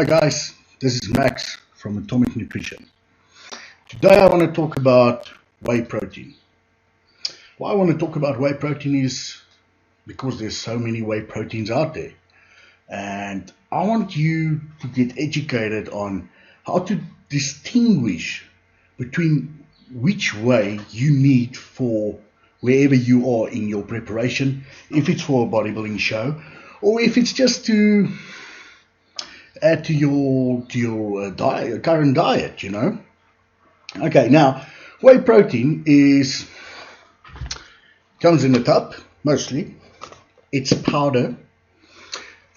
Hi guys, this is Max from Atomic Nutrition. Today I want to talk about whey protein. Why I want to talk about whey protein is because there's so many whey proteins out there. And I want you to get educated on how to distinguish between which whey you need for wherever you are in your preparation, if it's for a bodybuilding show or if it's just to add to your current diet, you know. Okay, now whey protein comes in a tub mostly. It's powder,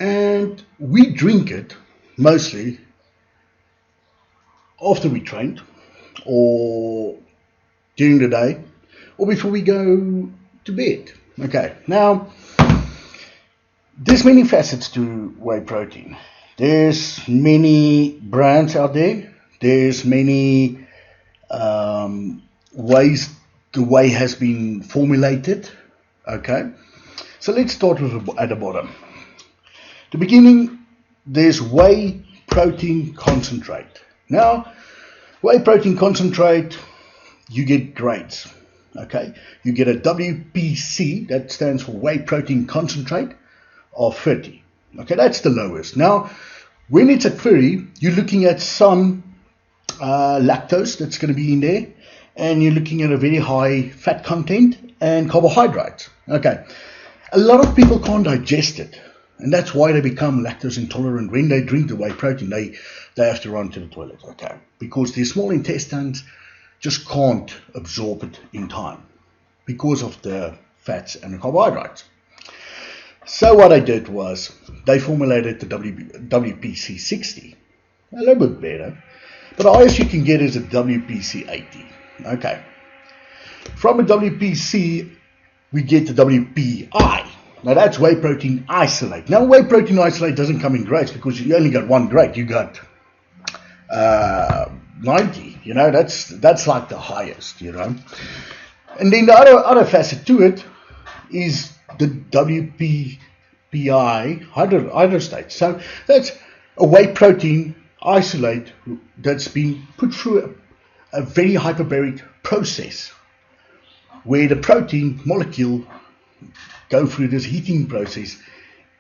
and we drink it mostly after we trained or during the day or before we go to bed. Okay, now there's many facets to whey protein. There's many brands out there. There's many ways the whey has been formulated. Okay, so let's start with at the bottom. The beginning, there's whey protein concentrate. Now, whey protein concentrate, you get grades. Okay, you get a WPC, that stands for whey protein concentrate, of 30. Okay, that's the lowest. Now, when it's at 30, you're looking at some lactose that's going to be in there, and you're looking at a very high fat content and carbohydrates. Okay, a lot of people can't digest it, and that's why they become lactose intolerant. When they drink the whey protein, they have to run to the toilet. Okay, because their small intestines just can't absorb it in time because of the fats and the carbohydrates. So what I did was they formulated the WPC 60, a little bit better, but the highest you can get is a WPC 80. Okay, from a WPC we get the WPI. Now that's whey protein isolate. Now whey protein isolate doesn't come in grades because you only got one grade. You got 90. You know, that's like the highest. You know, and then the other facet to it is the WPI hydrostate. So that's a whey protein isolate that's been put through a very hyperbaric process where the protein molecule go through this heating process,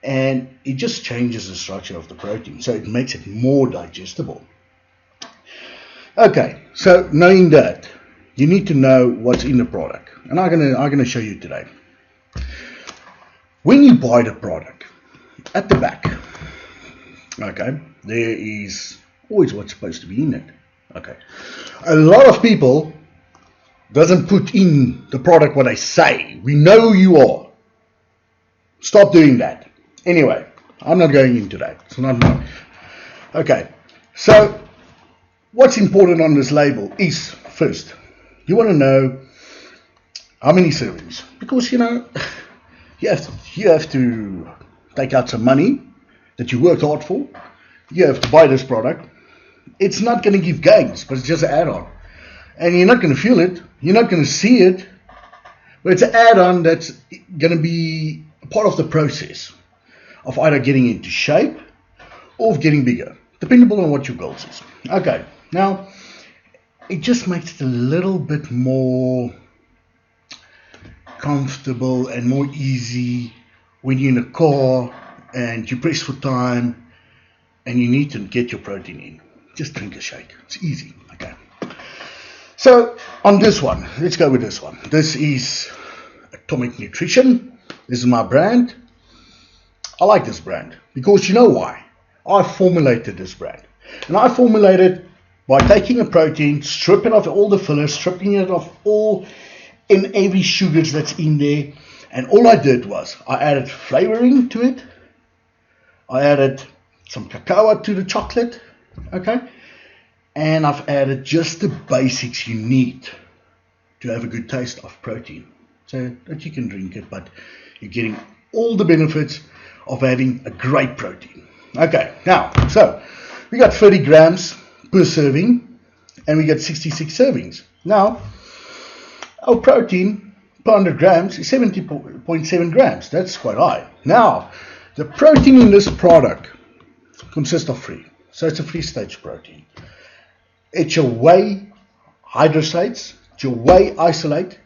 and it just changes the structure of the protein, so it makes it more digestible. Okay, so knowing that, you need to know what's in the product, and I'm gonna show you today. When you buy the product, at the back, okay, there is always what's supposed to be in it. Okay, a lot of people doesn't put in the product what they say. We know who you are. Stop doing that. Anyway, I'm not going into that. It's not mine. Okay, so what's important on this label is, first, you want to know how many servings, because you know you have to take out some money that you worked hard for. You have to buy this product. It's not going to give gains, but it's just an add-on, and you're not going to feel it. You're not going to see it, but it's an add-on that's going to be part of the process of either getting into shape or of getting bigger, depending on what your goals is. Okay, now it just makes it a little bit more comfortable and more easy when you're in a car and you press for time and you need to get your protein in. Just drink a shake. It's easy. Okay. So on this one, let's go with this one. This is Atomic Nutrition. This is my brand. I like this brand because you know why? I formulated this brand. And I formulated by taking a protein, stripping off all the fillers, stripping it off all and every sugars that's in there. And all I did was I added flavoring to it. I added some cacao to the chocolate. Okay. And I've added just the basics you need to have a good taste of protein, so that you can drink it, but you're getting all the benefits of having a great protein. Okay, now, so we got 30 grams per serving, and we got 66 servings. Now, our protein per 100 grams is 70.7 grams. That's quite high. Now, the protein in this product consists of three. So it's a free-stage protein. It's your whey hydrostates, it's your whey isolate,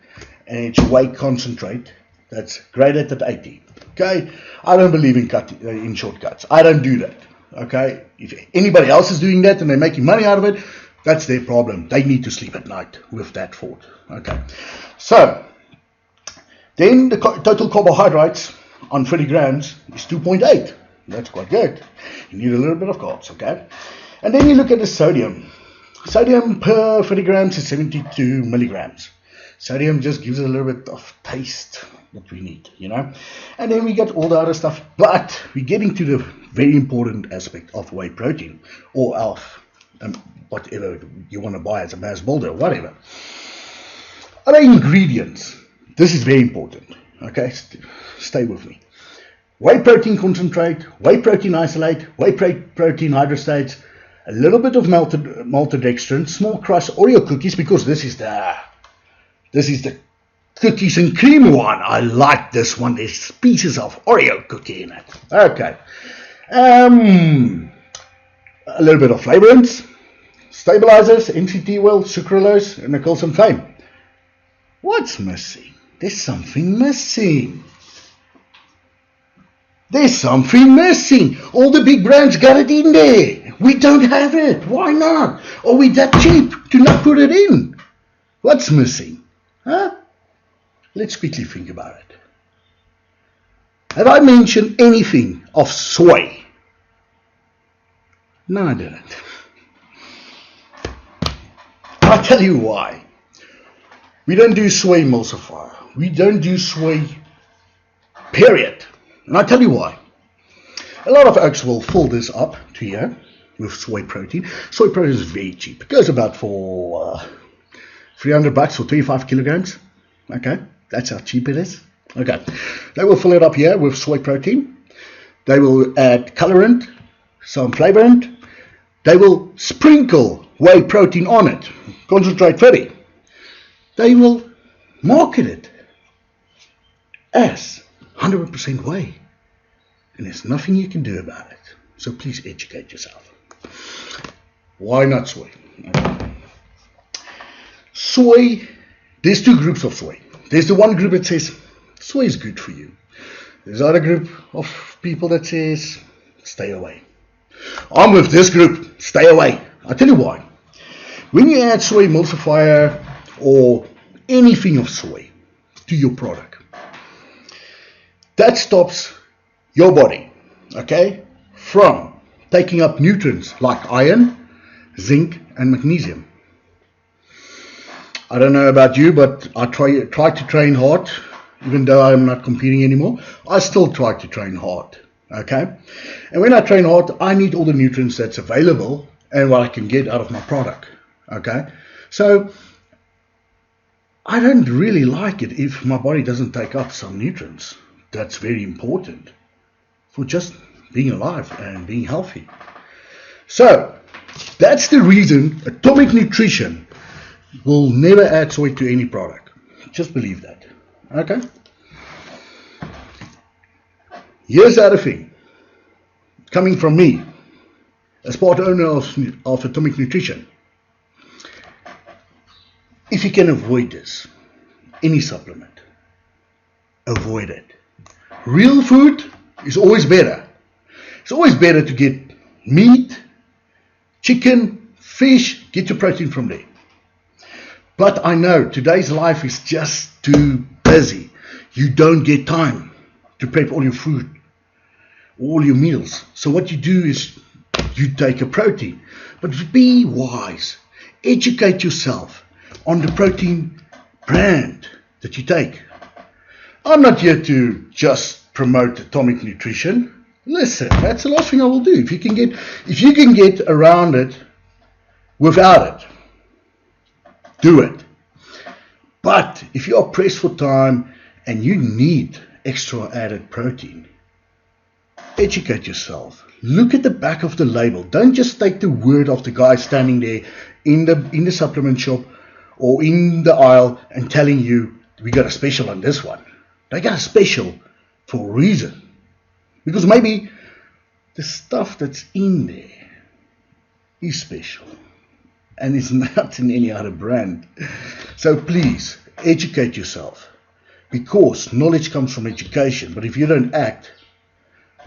and it's your whey concentrate that's graded at 80. Okay, I don't believe in shortcuts. I don't do that. Okay, if anybody else is doing that and they're making money out of it, that's their problem. They need to sleep at night with that thought. Okay, so then the total carbohydrates on 30 grams is 2.8. That's quite good. You need a little bit of carbs, okay? And then you look at the sodium. Sodium per 30 grams is 72 milligrams. Sodium just gives it a little bit of taste that we need, you know? And then we get all the other stuff, but we get into the very important aspect of whey protein, or of whatever you want to buy as a mass builder, whatever. Other ingredients. This is very important, okay? Stay with me. Whey protein concentrate, whey protein isolate, whey protein hydrostates, a little bit of maltodextrin, small crushed Oreo cookies, because this is the cookies and cream one. I like this one. There's pieces of Oreo cookie in it. Okay. A little bit of flavorants, stabilizers, MCT oil, sucralose, and Nichols and Fame. What's missing? There's something missing. There's something missing. All the big brands got it in there. We don't have it. Why not? Are we that cheap to not put it in? What's missing? Huh? Let's quickly think about it. Have I mentioned anything of soy? No, I didn't. I'll tell you why. We don't do soy emulsifier. We don't do soy, period. And I'll tell you why. A lot of oaks will fill this up to here with soy protein. Soy protein is very cheap. It goes about for $300 for 25 kilograms. Okay, that's how cheap it is. Okay, they will fill it up here with soy protein. They will add colorant, some flavorant. They will sprinkle whey protein on it, concentrate 30. They will market it as 100% whey, and there's nothing you can do about it. So please educate yourself. Why not soy? Soy, there's two groups of soy. There's the one group that says soy is good for you. There's another group of people that says stay away. I'm with this group, stay away. I'll tell you why. When you add soy emulsifier or anything of soy to your product, that stops your body, okay, from taking up nutrients like iron, zinc, and magnesium. I don't know about you, but I try to train hard, even though I'm not competing anymore. I still try to train hard, okay? And when I train hard, I need all the nutrients that's available and what I can get out of my product, okay? So I don't really like it if my body doesn't take up some nutrients. That's very important for just being alive and being healthy. So that's the reason Atomic Nutrition will never add soy to any product. Just believe that. Okay? Here's the other thing. Coming from me, as part owner of Atomic Nutrition. If you can avoid this, any supplement, avoid it. Real food is always better. It's always better to get meat, chicken, fish, get your protein from there. But I know today's life is just too busy. You don't get time to prep all your food, all your meals. So what you do is you take a protein. But be wise. Educate yourself on the protein brand that you take. I'm not here to just promote Atomic Nutrition. Listen, that's the last thing I will do. If you can get around it without it, do it. But if you are pressed for time and you need extra added protein, educate yourself. Look at the back of the label. Don't just take the word of the guy standing there in the supplement shop or in the aisle and telling you we got a special on this one. They got a special for a reason. Because maybe the stuff that's in there is special and it's not in any other brand. So please educate yourself, because knowledge comes from education. But if you don't act,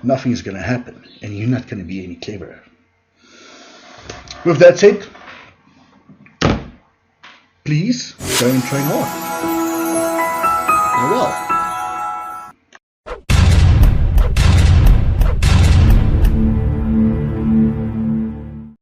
nothing is going to happen and you're not going to be any cleverer. With that said, please go and train hard. Farewell.